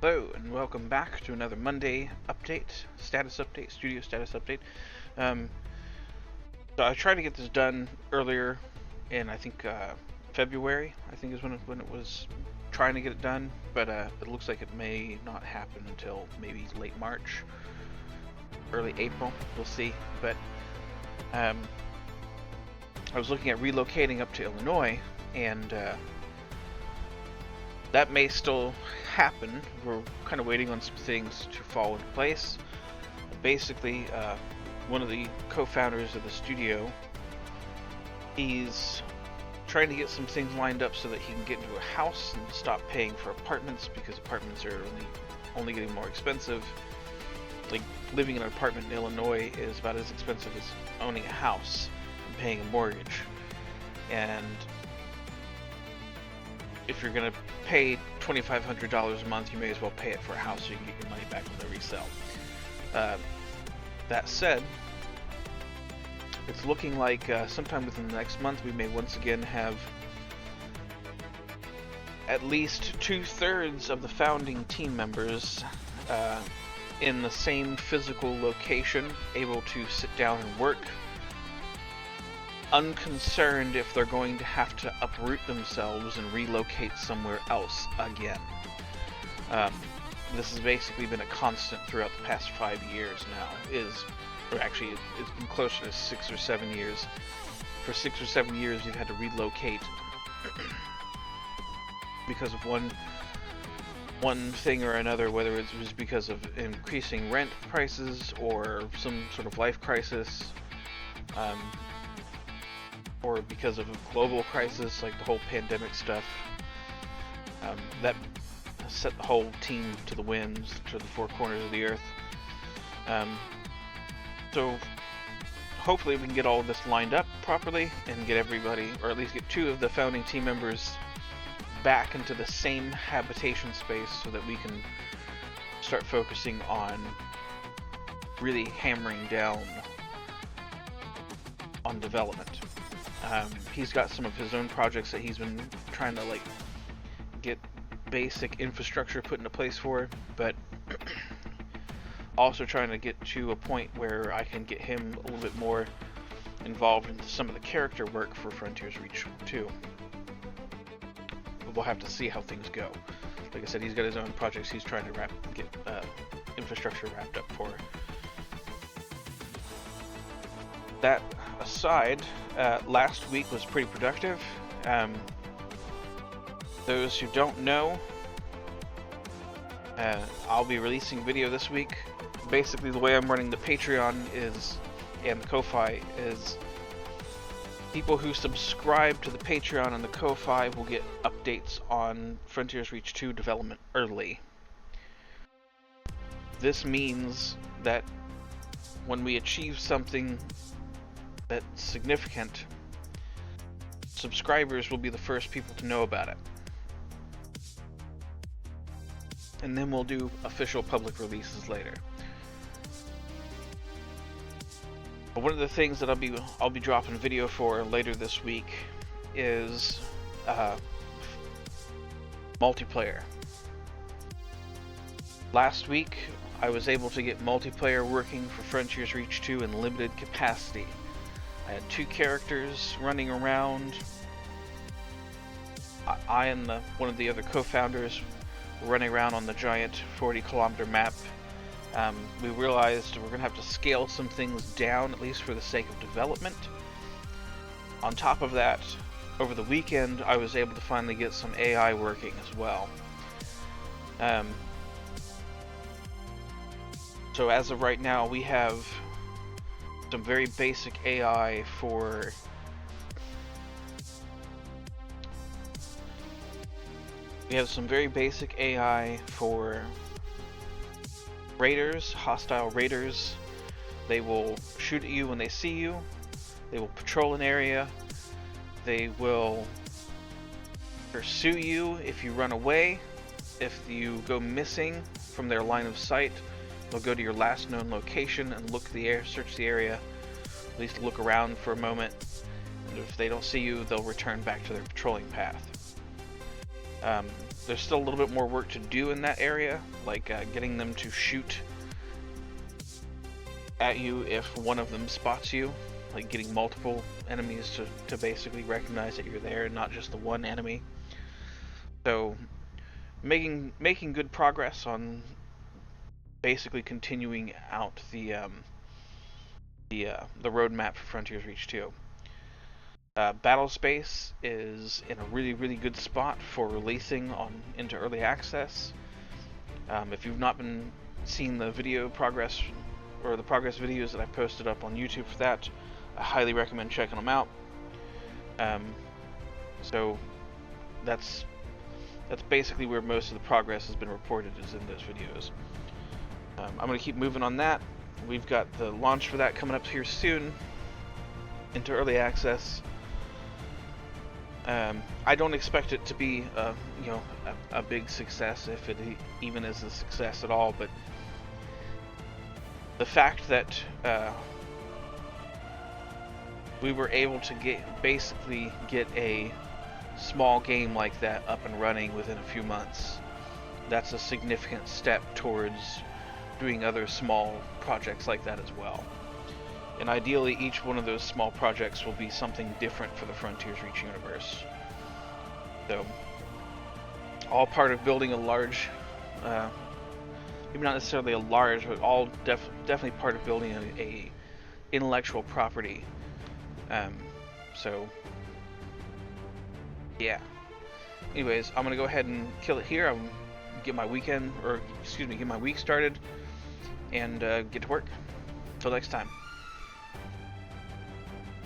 Hello and welcome back to another Monday update, studio status update. Um, so I tried to get this done earlier in I think February. I think is when it was trying to get it done, but it looks like it may not happen until maybe late March, early April. We'll see. But I was looking at relocating up to Illinois, and that may still happen. We're kind of waiting on some things to fall into place. Basically, one of the co-founders of the studio, he's trying to get some things lined up so that he can get into a house and stop paying for apartments, because apartments are only getting more expensive. Like, living in an apartment in Illinois is about as expensive as owning a house and paying a mortgage. And if you're going to pay $2,500 a month, you may as well pay it for a house so you can get your money back when they resell. That said, it's looking like sometime within the next month we may once again have at least 2/3 of the founding team members in the same physical location, able to sit down and work, unconcerned if they're going to have to uproot themselves and relocate somewhere else again. This has basically been a constant throughout the past 5 years now, or actually it's been closer to 6 or 7 years. For 6 or 7 years you've had to relocate because of one thing or another, whether it was because of increasing rent prices or some sort of life crisis, or because of a global crisis like the whole pandemic stuff. That set the whole team to the winds, to the four corners of the earth. So hopefully we can get all of this lined up properly and get everybody, or at least get 2 of the founding team members, back into the same habitation space so that we can start focusing on really hammering down on development. He's got some of his own projects that he's been trying to get basic infrastructure put into place for, but also trying to get to a point where I can get him a little bit more involved in some of the character work for Frontiers Reach 2. But we'll have to see how things go. Like I said, he's got his own projects he's trying to get infrastructure wrapped up for. That aside, last week was pretty productive. Those who don't know, I'll be releasing video this week. Basically, the way I'm running the Patreon and the Ko-Fi is, people who subscribe to the Patreon and the Ko-Fi will get updates on Frontiers Reach 2 development early. This means that when we achieve something that's significant, subscribers will be the first people to know about it. And then we'll do official public releases later. But one of the things that I'll be dropping a video for later this week is multiplayer. Last week I was able to get multiplayer working for Frontiers Reach 2 in limited capacity. I had 2 characters running around. I and one of the other co-founders were running around on the giant 40-kilometer map. We realized we're going to have to scale some things down, at least for the sake of development. On top of that, over the weekend I was able to finally get some AI working as well. So as of right now, we have some very basic AI for raiders, hostile raiders. They will shoot at you when they see you. They will patrol an area. They will pursue you if you run away. If you go missing from their line of sight, they'll go to your last known location and search the area, at least look around for a moment. And if they don't see you, they'll return back to their patrolling path. there's still a little bit more work to do in that area, like getting them to shoot at you if one of them spots you, like getting multiple enemies to basically recognize that you're there and not just the one enemy. So making good progress on basically continuing out the roadmap for Frontiers Reach 2. Battlespace is in a really good spot for releasing into early access. If you've not been seeing the video progress or the progress videos that I posted up on YouTube for that, I highly recommend checking them out. So that's basically where most of the progress has been reported, is in those videos. I'm going to keep moving on that. We've got the launch for that coming up here soon into early access. I don't expect it to be a big success, if it even is a success at all, but the fact that we were able to basically get a small game like that up and running within a few months, that's a significant step towards doing other small projects like that as well. And ideally, each one of those small projects will be something different for the Frontiers Reach universe. So, all part of building a large, maybe not necessarily a large, but all definitely part of building a intellectual property. So, yeah. Anyways, I'm gonna go ahead and kill it here. I'm get my week started, and get to work. Till next time.